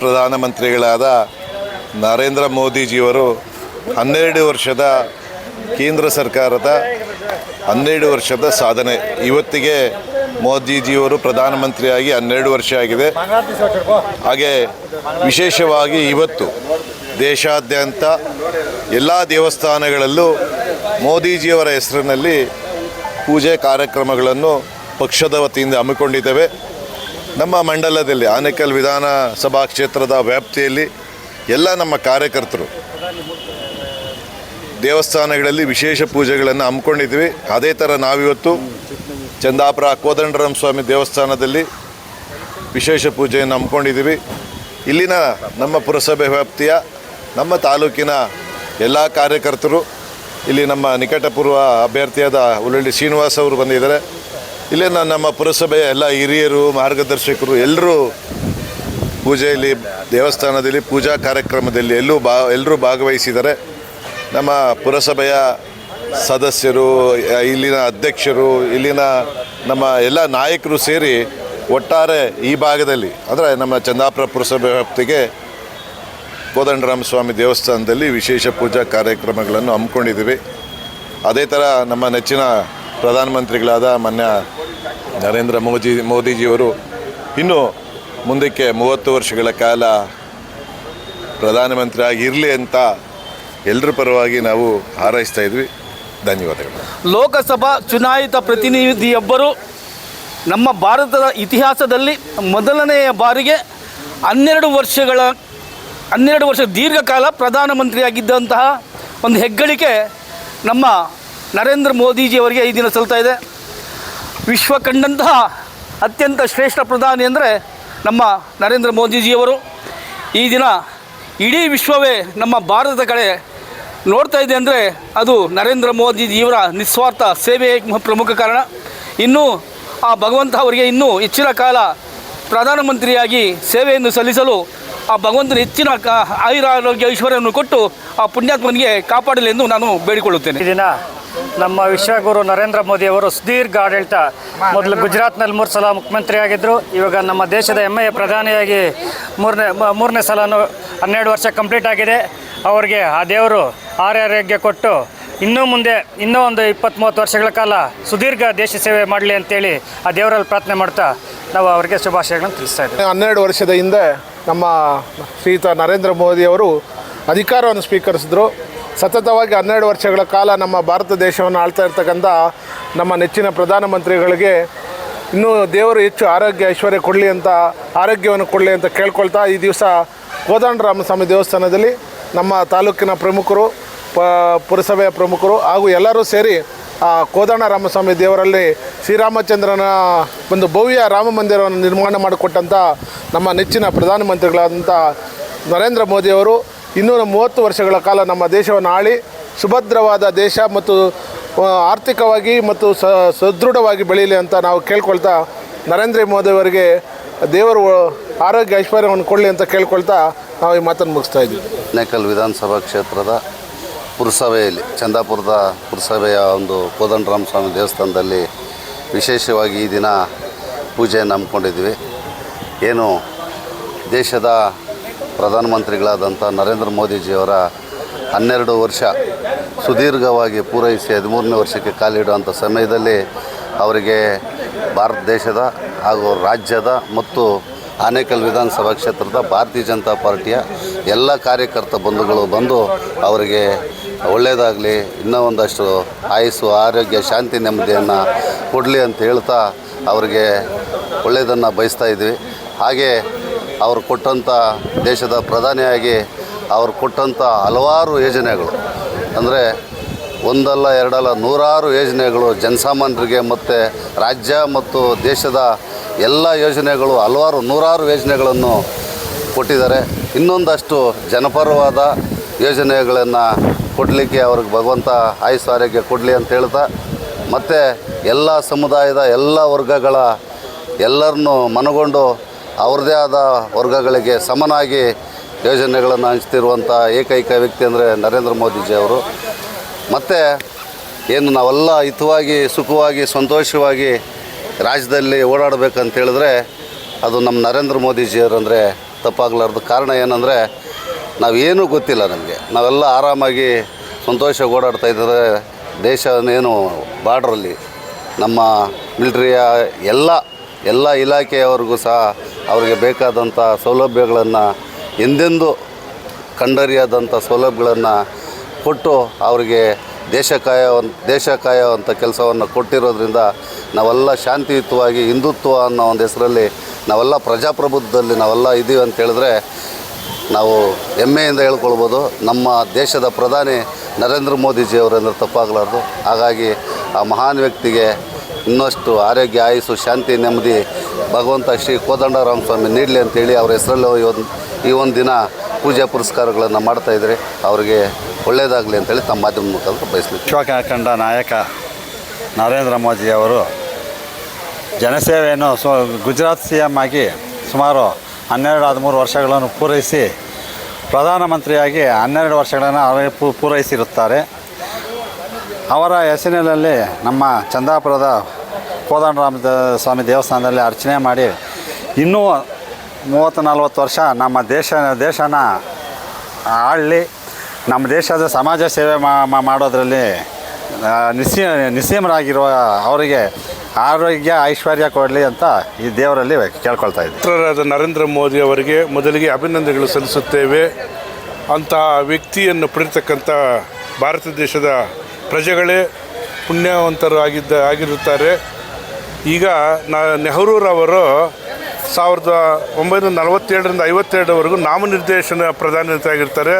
ಪ್ರಧಾನಮಂತ್ರಿಗಳಾದ ನರೇಂದ್ರ ಮೋದಿಜಿಯವರು 12 ವರ್ಷದ ಕೇಂದ್ರ ಸರ್ಕಾರದ 12 ವರ್ಷದ ಸಾಧನೆ. ಇವತ್ತಿಗೆ ಮೋದಿಜಿಯವರು ಪ್ರಧಾನಮಂತ್ರಿಯಾಗಿ 12 ವರ್ಷ ಆಗಿದೆ. ಹಾಗೆ ವಿಶೇಷವಾಗಿ ಇವತ್ತು ದೇಶಾದ್ಯಂತ ಎಲ್ಲ ದೇವಸ್ಥಾನಗಳಲ್ಲೂ ಮೋದಿಜಿಯವರ ಹೆಸರಿನಲ್ಲಿ ಪೂಜೆ ಕಾರ್ಯಕ್ರಮಗಳನ್ನು ಪಕ್ಷದ ವತಿಯಿಂದ ಹಮ್ಮಿಕೊಂಡಿದ್ದೇವೆ. ನಮ್ಮ ಮಂಡಲದಲ್ಲಿ ಆನೇಕಲ್ ವಿಧಾನಸಭಾ ಕ್ಷೇತ್ರದ ವ್ಯಾಪ್ತಿಯಲ್ಲಿ ಎಲ್ಲ ನಮ್ಮ ಕಾರ್ಯಕರ್ತರು ದೇವಸ್ಥಾನಗಳಲ್ಲಿ ವಿಶೇಷ ಪೂಜೆಗಳನ್ನು ಹಮ್ಮಿಕೊಂಡಿದ್ವಿ. ಅದೇ ಥರ ನಾವಿವತ್ತು ಚಂದಾಪುರ ಕೋದಂಡರಾಮ ಸ್ವಾಮಿ ದೇವಸ್ಥಾನದಲ್ಲಿ ವಿಶೇಷ ಪೂಜೆಯನ್ನು ಹಮ್ಮಿಕೊಂಡಿದ್ದೀವಿ. ಇಲ್ಲಿನ ನಮ್ಮ ಪುರಸಭೆ ವ್ಯಾಪ್ತಿಯ ನಮ್ಮ ತಾಲೂಕಿನ ಎಲ್ಲ ಕಾರ್ಯಕರ್ತರು, ಇಲ್ಲಿ ನಮ್ಮ ನಿಕಟಪೂರ್ವ ಅಭ್ಯರ್ಥಿಯಾದ ಉಳ್ಳಳ್ಳಿ ಶ್ರೀನಿವಾಸ್ ಅವರು ಬಂದಿದ್ದಾರೆ. ಇಲ್ಲಿನ ನಮ್ಮ ಪುರಸಭೆಯ ಎಲ್ಲ ಹಿರಿಯರು, ಮಾರ್ಗದರ್ಶಕರು ಎಲ್ಲರೂ ಪೂಜೆಯಲ್ಲಿ, ದೇವಸ್ಥಾನದಲ್ಲಿ ಪೂಜಾ ಕಾರ್ಯಕ್ರಮದಲ್ಲಿ ಎಲ್ಲರೂ ಭಾಗವಹಿಸಿದ್ದಾರೆ. ನಮ್ಮ ಪುರಸಭೆಯ ಸದಸ್ಯರು, ಇಲ್ಲಿನ ಅಧ್ಯಕ್ಷರು, ಇಲ್ಲಿನ ನಮ್ಮ ಎಲ್ಲ ನಾಯಕರು ಸೇರಿ ಒಟ್ಟಾರೆ ಈ ಭಾಗದಲ್ಲಿ ಅಂದರೆ ನಮ್ಮ ಚಂದಾಪುರ ಪುರಸಭೆ ವ್ಯಾಪ್ತಿಗೆ ಕೋದಂಡರಾಮ ಸ್ವಾಮಿ ದೇವಸ್ಥಾನದಲ್ಲಿ ವಿಶೇಷ ಪೂಜಾ ಕಾರ್ಯಕ್ರಮಗಳನ್ನು ಹಮ್ಮಿಕೊಂಡಿದ್ದೀವಿ. ಅದೇ ಥರ ನಮ್ಮ ನೆಚ್ಚಿನ ಪ್ರಧಾನಮಂತ್ರಿಗಳಾದ ಮಾನ್ಯ ನರೇಂದ್ರ ಮೋದಿಜಿಯವರು ಇನ್ನೂ ಮುಂದಕ್ಕೆ 30 ವರ್ಷಗಳ ಕಾಲ ಪ್ರಧಾನಮಂತ್ರಿ ಆಗಿರಲಿ ಅಂತ ಎಲ್ಲರ ಪರವಾಗಿ ನಾವು ಹಾರೈಸ್ತಾ ಇದ್ವಿ. ಧನ್ಯವಾದಗಳು. ಲೋಕಸಭಾ ಚುನಾಯಿತ ಪ್ರತಿನಿಧಿಯೊಬ್ಬರು ನಮ್ಮ ಭಾರತದ ಇತಿಹಾಸದಲ್ಲಿ ಮೊದಲನೆಯ ಬಾರಿಗೆ 12 ವರ್ಷ ದೀರ್ಘಕಾಲ ಪ್ರಧಾನಮಂತ್ರಿಯಾಗಿದ್ದಂತಹ ಒಂದು ಹೆಗ್ಗಳಿಕೆ ನಮ್ಮ ನರೇಂದ್ರ ಮೋದಿಜಿಯವರಿಗೆ ಈ ದಿನ ಸಲ್ತಾ ಇದೆ. ವಿಶ್ವ ಕಂಡಂತಹ ಅತ್ಯಂತ ಶ್ರೇಷ್ಠ ಪ್ರಧಾನಿ ಅಂದರೆ ನಮ್ಮ ನರೇಂದ್ರ ಮೋದಿಜಿಯವರು. ಈ ದಿನ ಇಡೀ ವಿಶ್ವವೇ ನಮ್ಮ ಭಾರತದ ಕಡೆ ನೋಡ್ತಾ ಇದೆ ಅಂದರೆ ಅದು ನರೇಂದ್ರ ಮೋದಿಜಿಯವರ ನಿಸ್ವಾರ್ಥ ಸೇವೆಯೇ ಪ್ರಮುಖ ಕಾರಣ. ಇನ್ನೂ ಆ ಭಗವಂತ ಅವರಿಗೆ ಇನ್ನೂ ಹೆಚ್ಚಿನ ಕಾಲ ಪ್ರಧಾನಮಂತ್ರಿಯಾಗಿ ಸೇವೆಯನ್ನು ಸಲ್ಲಿಸಲು ಆ ಭಗವಂತನ ಹೆಚ್ಚಿನ ಆಯುರಾರೋಗ್ಯ ಐಶ್ವರ್ಯವನ್ನು ಕೊಟ್ಟು ಆ ಪುಣ್ಯಾತ್ಮನಿಗೆ ಕಾಪಾಡಲಿ ಎಂದು ನಾನು ಬೇಡಿಕೊಳ್ಳುತ್ತೇನೆ. ಈ ದಿನ ನಮ್ಮ ವಿಶ್ವಗುರು ನರೇಂದ್ರ ಮೋದಿಯವರು ಸುದೀರ್ಘ ಆಡಳಿತ, ಮೊದಲು ಗುಜರಾತ್ನಲ್ಲಿ 3 ಸಲ ಮುಖ್ಯಮಂತ್ರಿ ಆಗಿದ್ದರು. ಇವಾಗ ನಮ್ಮ ದೇಶದ ಹೆಮ್ಮೆಯ ಪ್ರಧಾನಿಯಾಗಿ ಮೂರನೇ ಸಲನೂ 12 ವರ್ಷ ಕಂಪ್ಲೀಟ್ ಆಗಿದೆ. ಅವರಿಗೆ ಆ ದೇವರು ಆರೋಗ್ಯ ಕೊಟ್ಟು ಇನ್ನೂ ಒಂದು 20-30 ವರ್ಷಗಳ ಕಾಲ ಸುದೀರ್ಘ ದೇಶ ಸೇವೆ ಮಾಡಲಿ ಅಂತೇಳಿ ಆ ದೇವರಲ್ಲಿ ಪ್ರಾರ್ಥನೆ ಮಾಡ್ತಾ ನಾವು ಅವರಿಗೆ ಶುಭಾಶಯಗಳನ್ನು ತಿಳಿಸ್ತಾ ಇದ್ದೀವಿ. 12 ವರ್ಷದ ಹಿಂದೆ ನಮ್ಮ ಶ್ರೀಯುತ ನರೇಂದ್ರ ಮೋದಿಯವರು ಅಧಿಕಾರವನ್ನು ಸ್ವೀಕರಿಸಿದ್ರು. ಸತತವಾಗಿ 12 ವರ್ಷಗಳ ಕಾಲ ನಮ್ಮ ಭಾರತ ದೇಶವನ್ನು ಆಳ್ತಾ ಇರ್ತಕ್ಕಂಥ ನಮ್ಮ ನೆಚ್ಚಿನ ಪ್ರಧಾನಮಂತ್ರಿಗಳಿಗೆ ಇನ್ನೂ ದೇವರು ಹೆಚ್ಚು ಆರೋಗ್ಯ ಐಶ್ವರ್ಯ ಕೊಡಲಿ ಅಂತ, ಆರೋಗ್ಯವನ್ನು ಕೊಡಲಿ ಅಂತ ಕೇಳ್ಕೊಳ್ತಾ ಈ ದಿವಸ ಕೋದಂಡರಾಮಸ್ವಾಮಿ ದೇವಸ್ಥಾನದಲ್ಲಿ ನಮ್ಮ ತಾಲೂಕಿನ ಪ್ರಮುಖರು, ಪುರಸಭೆಯ ಪ್ರಮುಖರು ಹಾಗೂ ಎಲ್ಲರೂ ಸೇರಿ ಆ ಕೋದಂಡರಾಮಸ್ವಾಮಿ ದೇವರಲ್ಲಿ ಶ್ರೀರಾಮಚಂದ್ರನ ಒಂದು ಭವ್ಯ ರಾಮ ಮಂದಿರವನ್ನು ನಿರ್ಮಾಣ ಮಾಡಿಕೊಟ್ಟಂಥ ನಮ್ಮ ನೆಚ್ಚಿನ ಪ್ರಧಾನಮಂತ್ರಿಗಳಾದಂಥ ನರೇಂದ್ರ ಮೋದಿಯವರು ಇನ್ನೂ 30 ವರ್ಷಗಳ ಕಾಲ ನಮ್ಮ ದೇಶವನ್ನು ಆಳಿ ಸುಭದ್ರವಾದ ದೇಶ ಮತ್ತು ಆರ್ಥಿಕವಾಗಿ ಮತ್ತು ಸದೃಢವಾಗಿ ಬೆಳೀಲಿ ಅಂತ ನಾವು ಕೇಳ್ಕೊಳ್ತಾ, ನರೇಂದ್ರ ಮೋದಿಯವರಿಗೆ ದೇವರು ಆರೋಗ್ಯ ಐಶ್ವರ್ಯವನ್ನು ಕೊಡಲಿ ಅಂತ ಕೇಳ್ಕೊಳ್ತಾ ನಾವು ಈ ಮಾತನ್ನು ಮುಗಿಸ್ತಾ ಇದ್ದೀವಿ. ಆನೇಕಲ್ ವಿಧಾನಸಭಾ ಕ್ಷೇತ್ರದ ಪುರಸಭೆಯಲ್ಲಿ, ಚಂದಾಪುರದ ಪುರಸಭೆಯ ಒಂದು ಕೋದಂಡರಾಮ ಸ್ವಾಮಿ ದೇವಸ್ಥಾನದಲ್ಲಿ ವಿಶೇಷವಾಗಿ ಈ ದಿನ ಪೂಜೆಯನ್ನು ಹಮ್ಮಿಕೊಂಡಿದ್ವಿ. ಏನು ದೇಶದ ಪ್ರಧಾನಮಂತ್ರಿಗಳಾದಂಥ ನರೇಂದ್ರ ಮೋದಿಜಿಯವರ 12 ವರ್ಷ ಸುದೀರ್ಘವಾಗಿ ಪೂರೈಸಿ 13ನೇ ವರ್ಷಕ್ಕೆ ಕಾಲಿಡುವಂಥ ಸಮಯದಲ್ಲಿ ಅವರಿಗೆ ಭಾರತ ದೇಶದ ಹಾಗೂ ರಾಜ್ಯದ ಮತ್ತು ಆನೇಕಲ್ ವಿಧಾನಸಭಾ ಕ್ಷೇತ್ರದ ಭಾರತೀಯ ಜನತಾ ಪಾರ್ಟಿಯ ಎಲ್ಲ ಕಾರ್ಯಕರ್ತ ಬಂಧುಗಳು ಬಂದು ಅವರಿಗೆ ಒಳ್ಳೆಯದಾಗಲಿ, ಇನ್ನೂ ಒಂದಷ್ಟು ಆಯುಸ್ಸು, ಆರೋಗ್ಯ, ಶಾಂತಿ, ನೆಮ್ಮದಿಯನ್ನು ಕೊಡಲಿ ಅಂತ ಹೇಳ್ತಾ ಅವರಿಗೆ ಒಳ್ಳೆಯದನ್ನು ಬಯಸ್ತಾ ಇದ್ವಿ. ಹಾಗೆ ಅವರು ಕೊಟ್ಟಂಥ ದೇಶದ ಪ್ರಧಾನಿಯಾಗಿ ಅವರು ಕೊಟ್ಟಂಥ ಹಲವಾರು ಯೋಜನೆಗಳು ಅಂದರೆ ಒಂದಲ್ಲ ಎರಡಲ್ಲ ನೂರಾರು ಯೋಜನೆಗಳು ಜನಸಾಮಾನ್ಯರಿಗೆ ಮತ್ತು ರಾಜ್ಯ ಮತ್ತು ದೇಶದ ಎಲ್ಲ ಯೋಜನೆಗಳು ನೂರಾರು ಯೋಜನೆಗಳನ್ನು ಕೊಟ್ಟಿದ್ದಾರೆ. ಇನ್ನೊಂದಷ್ಟು ಜನಪರವಾದ ಯೋಜನೆಗಳನ್ನು ಕೊಡಲಿಕ್ಕೆ ಅವ್ರಿಗೆ ಭಗವಂತ ಆಯುಷ್ಯ ಆರೋಗ್ಯ ಕೊಡಲಿ ಅಂತ ಹೇಳ್ತಾ, ಮತ್ತು ಎಲ್ಲ ಸಮುದಾಯದ ಎಲ್ಲ ವರ್ಗಗಳ ಎಲ್ಲರನ್ನೂ ಮನಗೊಂಡು ಅವ್ರದ್ದೇ ಆದ ವರ್ಗಗಳಿಗೆ ಸಮನಾಗಿ ಯೋಜನೆಗಳನ್ನು ಹಂಚ್ತಿರುವಂಥ ಏಕೈಕ ವ್ಯಕ್ತಿ ಅಂದರೆ ನರೇಂದ್ರ ಮೋದಿಜಿಯವರು. ಮತ್ತು ಏನು ನಾವೆಲ್ಲ ಹಿತವಾಗಿ, ಸುಖವಾಗಿ, ಸಂತೋಷವಾಗಿ ರಾಜ್ಯದಲ್ಲಿ ಓಡಾಡಬೇಕಂತ ಹೇಳಿದ್ರೆ ಅದು ನಮ್ಮ ನರೇಂದ್ರ ಮೋದಿಜಿಯವರು ಅಂದರೆ ತಪ್ಪಾಗಲಾರ್ದು. ಕಾರಣ ಏನಂದರೆ ನಾವೇನೂ ಗೊತ್ತಿಲ್ಲ ನಮಗೆ. ನಾವೆಲ್ಲ ಆರಾಮಾಗಿ ಸಂತೋಷವಾಗಿ ಓಡಾಡ್ತಾ ಇದ್ದರೆ ದೇಶನೇನು ಬಾರ್ಡ್ರಲ್ಲಿ ನಮ್ಮ ಮಿಲ್ಟ್ರಿಯ ಎಲ್ಲ ಇಲಾಖೆಯವರಿಗೂ ಸಹ ಅವರಿಗೆ ಬೇಕಾದಂಥ ಸೌಲಭ್ಯಗಳನ್ನು ಎಂದೆಂದೂ ಕಂಡರಿಯಾದಂಥ ಸೌಲಭ್ಯಗಳನ್ನು ಕೊಟ್ಟು ಅವರಿಗೆ ದೇಶ ಕಾಯುವಂಥ ಕೆಲಸವನ್ನು ಕೊಟ್ಟಿರೋದ್ರಿಂದ ನಾವೆಲ್ಲ ಶಾಂತಿಯುತವಾಗಿ ಹಿಂದುತ್ವ ಅನ್ನೋ ಒಂದು ಹೆಸರಲ್ಲಿ ನಾವೆಲ್ಲ ಪ್ರಜಾಪ್ರಭುತ್ವದಲ್ಲಿ ನಾವೆಲ್ಲ ಇದ್ದೀವಿ ಅಂತ ಹೇಳಿದ್ರೆ ನಾವು ಹೆಮ್ಮೆಯಿಂದ ಹೇಳ್ಕೊಳ್ಬೋದು. ನಮ್ಮ ದೇಶದ ಪ್ರಧಾನಿ ನರೇಂದ್ರ ಮೋದಿಜಿಯವರಂದ್ರೆ ತಪ್ಪಾಗಲಾರ್ದು. ಹಾಗಾಗಿ ಆ ಮಹಾನ್ ವ್ಯಕ್ತಿಗೆ ಇನ್ನಷ್ಟು ಆರೋಗ್ಯ, ಆಯುಸ್ಸು, ಶಾಂತಿ, ನೆಮ್ಮದಿ ಭಗವಂತ ಶ್ರೀ ಕೋದಂಡರಾಮ ಸ್ವಾಮಿ ನೀಡಲಿ ಅಂತೇಳಿ ಅವ್ರ ಹೆಸರಲ್ಲೂ ಈ ಒಂದು ದಿನ ಪೂಜಾ ಪುರಸ್ಕಾರಗಳನ್ನು ಮಾಡ್ತಾಯಿದ್ರೆ ಅವರಿಗೆ ಒಳ್ಳೆಯದಾಗಲಿ ಅಂತೇಳಿ ತಮ್ಮ ಮಾಧ್ಯಮ ಮುಖಾಂತರ ಬಯಸ್ಲಿಕ್ಕೆ. ವಿಶ್ವ ಕಂಡ ನಾಯಕ ನರೇಂದ್ರ ಮೋದಿಯವರು ಜನಸೇವೆಯನ್ನು ಗುಜರಾತ್ ಸಿ ಎಮ್ ಆಗಿ ಸುಮಾರು 12-13 ವರ್ಷಗಳನ್ನು ಪೂರೈಸಿ ಪ್ರಧಾನಮಂತ್ರಿಯಾಗಿ 12 ವರ್ಷಗಳನ್ನು ಪೂರೈಸಿರುತ್ತಾರೆ. ಅವರ ಹೆಸರಿನಲ್ಲಿ ನಮ್ಮ ಚಂದಾಪುರದ ಕೋದಂಡರಾಮ ಸ್ವಾಮಿ ದೇವಸ್ಥಾನದಲ್ಲಿ ಅರ್ಚನೆ ಮಾಡಿ ಇನ್ನೂ 30-40 ವರ್ಷ ನಮ್ಮ ದೇಶನ ಆಳಲಿ, ನಮ್ಮ ದೇಶದ ಸಮಾಜ ಸೇವೆ ಮಾಡೋದರಲ್ಲಿ ನಿಸ್ಸೀಮರಾಗಿರುವ ಅವರಿಗೆ ಆರೋಗ್ಯ ಐಶ್ವರ್ಯ ಕೊಡಲಿ ಅಂತ ಈ ದೇವರಲ್ಲಿ ಕೇಳ್ಕೊಳ್ತಾ ಇದ್ದೀವಿ. ಮಿತ್ರರಾದ ನರೇಂದ್ರ ಮೋದಿ ಅವರಿಗೆ ಮೊದಲಿಗೆ ಅಭಿನಂದನೆಗಳು ಸಲ್ಲಿಸುತ್ತೇವೆ. ಅಂತಹ ವ್ಯಕ್ತಿಯನ್ನು ಪಡೆಯತಕ್ಕಂಥ ಭಾರತ ದೇಶದ ಪ್ರಜೆಗಳೇ ಪುಣ್ಯವಂತರು ಆಗಿರುತ್ತಾರೆ. ಈಗ ನೆಹರೂರವರು 1947ರಿಂದ 52ವರೆಗೂ ನಾಮನಿರ್ದೇಶನ ಪ್ರಧಾನಿಯಾಗಿರ್ತಾರೆ.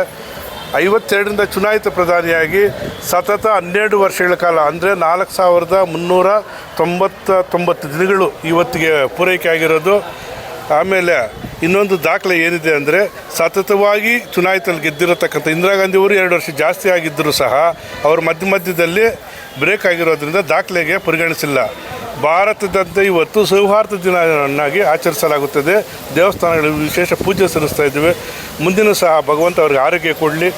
52ರಿಂದ ಚುನಾಯಿತ ಪ್ರಧಾನಿಯಾಗಿ ಸತತ 12 ವರ್ಷಗಳ ಕಾಲ ಅಂದರೆ 4399 ದಿನಗಳು ಇವತ್ತಿಗೆ ಪೂರೈಕೆ ಆಗಿರೋದು. ಆಮೇಲೆ ಇನ್ನೊಂದು ದಾಖಲೆ ಏನಿದೆ ಅಂದರೆ ಸತತವಾಗಿ ಚುನಾಯಿತಲ್ಲಿ ಗೆದ್ದಿರತಕ್ಕಂಥ ಇಂದಿರಾ ಗಾಂಧಿಯವರು 2 ವರ್ಷ ಜಾಸ್ತಿ ಆಗಿದ್ದರೂ ಸಹ ಅವರು ಮಧ್ಯದಲ್ಲಿ ಬ್ರೇಕ್ ಆಗಿರೋದ್ರಿಂದ ದಾಖಲೆಗೆ ಪರಿಗಣಿಸಿಲ್ಲ. ಭಾರತದಂತೆ ಇವತ್ತು ಸೌಹಾರ್ದ ದಿನವನ್ನಾಗಿ ಆಚರಿಸಲಾಗುತ್ತದೆ. ದೇವಸ್ಥಾನಗಳಲ್ಲಿ ವಿಶೇಷ ಪೂಜೆ ಸಲ್ಲಿಸ್ತಾ ಇದ್ದೇವೆ. ಮುಂದಿನ ಸಹ ಭಗವಂತ ಅವರಿಗೆ ಆರೋಗ್ಯ ಕೊಡಲಿ.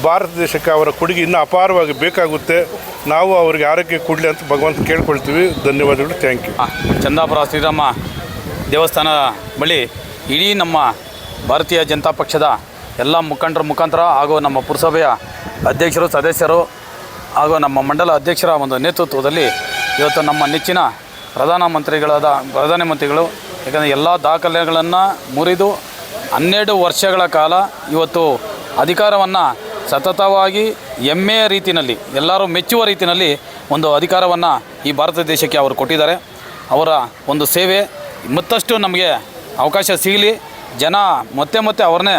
ಭಾರತ ದೇಶಕ್ಕೆ ಅವರ ಕೊಡುಗೆ ಇನ್ನೂ ಅಪಾರವಾಗಿ ಬೇಕಾಗುತ್ತೆ. ನಾವು ಅವರಿಗೆ ಆರೋಗ್ಯ ಕೊಡಲಿ ಅಂತ ಭಗವಂತ ಕೇಳ್ಕೊಳ್ತೀವಿ. ಧನ್ಯವಾದಗಳು. Thank you. ಚಂದಾಪುರ ಶ್ರೀರಾಮ ದೇವಸ್ಥಾನ ಬಳಿ ಇಡೀ ನಮ್ಮ ಭಾರತೀಯ ಜನತಾ ಪಕ್ಷದ ಎಲ್ಲ ಮುಖಂಡರ ಮುಖಾಂತರ ಹಾಗೂ ನಮ್ಮ ಪುರಸಭೆಯ ಅಧ್ಯಕ್ಷರು, ಸದಸ್ಯರು ಹಾಗೂ ನಮ್ಮ ಮಂಡಲ ಅಧ್ಯಕ್ಷರ ಒಂದು ನೇತೃತ್ವದಲ್ಲಿ ಇವತ್ತು ನಮ್ಮ ನೆಚ್ಚಿನ ಪ್ರಧಾನಮಂತ್ರಿಗಳು ಯಾಕಂದರೆ ಎಲ್ಲ ದಾಖಲೆಗಳನ್ನು ಮುರಿದು 12 ವರ್ಷಗಳ ಕಾಲ ಇವತ್ತು ಅಧಿಕಾರವನ್ನು ಸತತವಾಗಿ ಹೆಮ್ಮೆಯ ರೀತಿಯಲ್ಲಿ ಎಲ್ಲರೂ ಮೆಚ್ಚುವ ರೀತಿಯಲ್ಲಿ ಒಂದು ಅಧಿಕಾರವನ್ನು ಈ ಭಾರತ ದೇಶಕ್ಕೆ ಅವರು ಕೊಟ್ಟಿದ್ದಾರೆ. ಅವರ ಒಂದು ಸೇವೆ ಮತ್ತಷ್ಟು ನಮಗೆ ಅವಕಾಶ ಸಿಗಲಿ, ಜನ ಮತ್ತೆ ಅವ್ರನ್ನೇ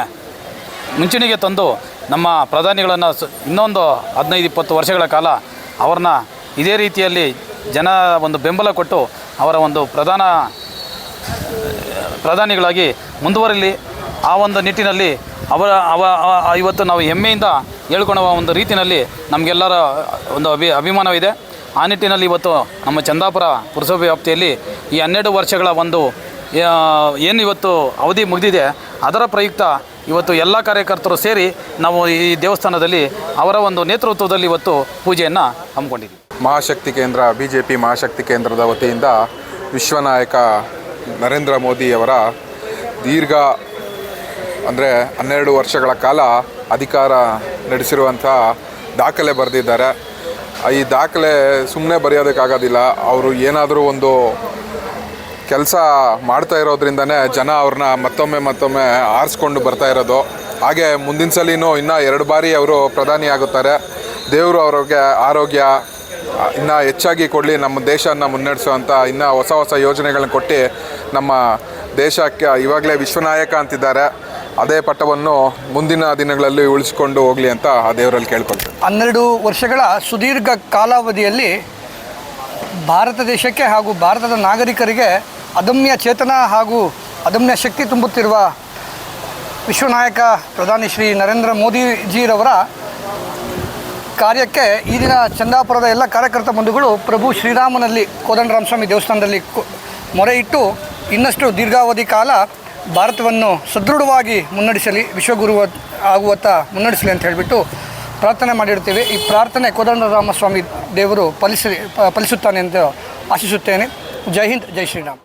ಮುಂಚೂಣಿಗೆ ತಂದು ನಮ್ಮ ಪ್ರಧಾನಿಗಳನ್ನು ಇನ್ನೊಂದು 15-20 ವರ್ಷಗಳ ಕಾಲ ಅವ್ರನ್ನ ಇದೇ ರೀತಿಯಲ್ಲಿ ಜನ ಒಂದು ಬೆಂಬಲ ಕೊಟ್ಟು ಅವರ ಒಂದು ಪ್ರಧಾನಿಗಳಾಗಿ ಮುಂದುವರಿಲಿ. ಆ ಒಂದು ನಿಟ್ಟಿನಲ್ಲಿ ಇವತ್ತು ನಾವು ಹೆಮ್ಮೆಯಿಂದ ಹೇಳ್ಕೊಳ್ಳುವ ಒಂದು ರೀತಿಯಲ್ಲಿ ನಮಗೆಲ್ಲರ ಒಂದು ಅಭಿಮಾನವಿದೆ. ಆ ನಿಟ್ಟಿನಲ್ಲಿ ಇವತ್ತು ನಮ್ಮ ಚಂದಾಪುರ ಪುರಸಭೆ ವ್ಯಾಪ್ತಿಯಲ್ಲಿ ಈ 12 ವರ್ಷಗಳ ಒಂದು ಏನು ಇವತ್ತು ಅವಧಿ ಮುಗಿದಿದೆ, ಅದರ ಪ್ರಯುಕ್ತ ಇವತ್ತು ಎಲ್ಲ ಕಾರ್ಯಕರ್ತರು ಸೇರಿ ನಾವು ಈ ದೇವಸ್ಥಾನದಲ್ಲಿ ಅವರ ಒಂದು ನೇತೃತ್ವದಲ್ಲಿ ಇವತ್ತು ಪೂಜೆಯನ್ನು ಹಮ್ಮಿಕೊಂಡಿದ್ದೀವಿ. ಮಹಾಶಕ್ತಿ ಕೇಂದ್ರ BJP ಮಹಾಶಕ್ತಿ ಕೇಂದ್ರದ ವತಿಯಿಂದ ವಿಶ್ವನಾಯಕ ನರೇಂದ್ರ ಮೋದಿಯವರ ದೀರ್ಘ ಅಂದರೆ 12 ವರ್ಷಗಳ ಕಾಲ ಅಧಿಕಾರ ನಡೆಸಿರುವಂಥ ದಾಖಲೆ ಬರೆದಿದ್ದಾರೆ. ಈ ದಾಖಲೆ ಸುಮ್ಮನೆ ಬರೆಯೋದಕ್ಕಾಗೋದಿಲ್ಲ. ಅವರು ಏನಾದರೂ ಒಂದು ಕೆಲಸ ಮಾಡ್ತಾ ಇರೋದ್ರಿಂದನೇ ಜನ ಅವ್ರನ್ನ ಮತ್ತೊಮ್ಮೆ ಆರಿಸ್ಕೊಂಡು ಬರ್ತಾ ಇರೋದು. ಹಾಗೆ ಮುಂದಿನ ಸಲಿನೂ ಇನ್ನೂ 2 ಬಾರಿ ಅವರು ಪ್ರಧಾನಿ ಆಗುತ್ತಾರೆ. ದೇವರು ಅವ್ರಿಗೆ ಆರೋಗ್ಯ ಇನ್ನೂ ಹೆಚ್ಚಾಗಿ ಕೊಡಲಿ, ನಮ್ಮ ದೇಶವನ್ನು ಮುನ್ನಡೆಸುವಂಥ ಇನ್ನೂ ಹೊಸ ಯೋಜನೆಗಳನ್ನ ಕೊಟ್ಟು ನಮ್ಮ ದೇಶಕ್ಕೆ ಇವಾಗಲೇ ವಿಶ್ವನಾಯಕ ಅಂತಿದ್ದಾರೆ. ಅದೇ ಪಟ್ಟವನ್ನು ಮುಂದಿನ ದಿನಗಳಲ್ಲಿ ಉಳಿಸ್ಕೊಂಡು ಹೋಗಲಿ ಅಂತ ಆ ದೇವರಲ್ಲಿ ಕೇಳ್ಕೊಳ್ತೀನಿ. 12 ವರ್ಷಗಳ ಸುದೀರ್ಘ ಕಾಲಾವಧಿಯಲ್ಲಿ ಭಾರತ ದೇಶಕ್ಕೆ ಹಾಗೂ ಭಾರತದ ನಾಗರಿಕರಿಗೆ ಅದಮ್ಯ ಚೇತನ ಹಾಗೂ ಅದಮ್ಯ ಶಕ್ತಿ ತುಂಬುತ್ತಿರುವ ವಿಶ್ವನಾಯಕ ಪ್ರಧಾನಿ ಶ್ರೀ ನರೇಂದ್ರ ಮೋದಿಜಿರವರ ಕಾರ್ಯಕ್ಕೆ ಈ ದಿನ ಚಂದಾಪುರದ ಎಲ್ಲ ಕಾರ್ಯಕರ್ತ ಬಂಧುಗಳು ಪ್ರಭು ಶ್ರೀರಾಮನಲ್ಲಿ ಕೋದಂಡರಾಮ ಸ್ವಾಮಿ ದೇವಸ್ಥಾನದಲ್ಲಿ ಮೊರೆ ಇಟ್ಟು ಇನ್ನಷ್ಟು ದೀರ್ಘಾವಧಿ ಕಾಲ ಭಾರತವನ್ನು ಸದೃಢವಾಗಿ ಮುನ್ನಡೆಸಲಿ, ವಿಶ್ವಗುರು ಆಗುವತ್ತ ಮುನ್ನಡೆಸಲಿ ಅಂತ ಹೇಳಿಬಿಟ್ಟು ಪ್ರಾರ್ಥನೆ ಮಾಡಿರ್ತೀವಿ. ಈ ಪ್ರಾರ್ಥನೆ ಕೋದಂಡರಾಮ ಸ್ವಾಮಿ ದೇವರು ಫಲಿಸುತ್ತಾನೆ ಅಂತ ಆಶಿಸುತ್ತೇನೆ. ಜೈ ಹಿಂದ್, ಜೈ ಶ್ರೀರಾಮ್.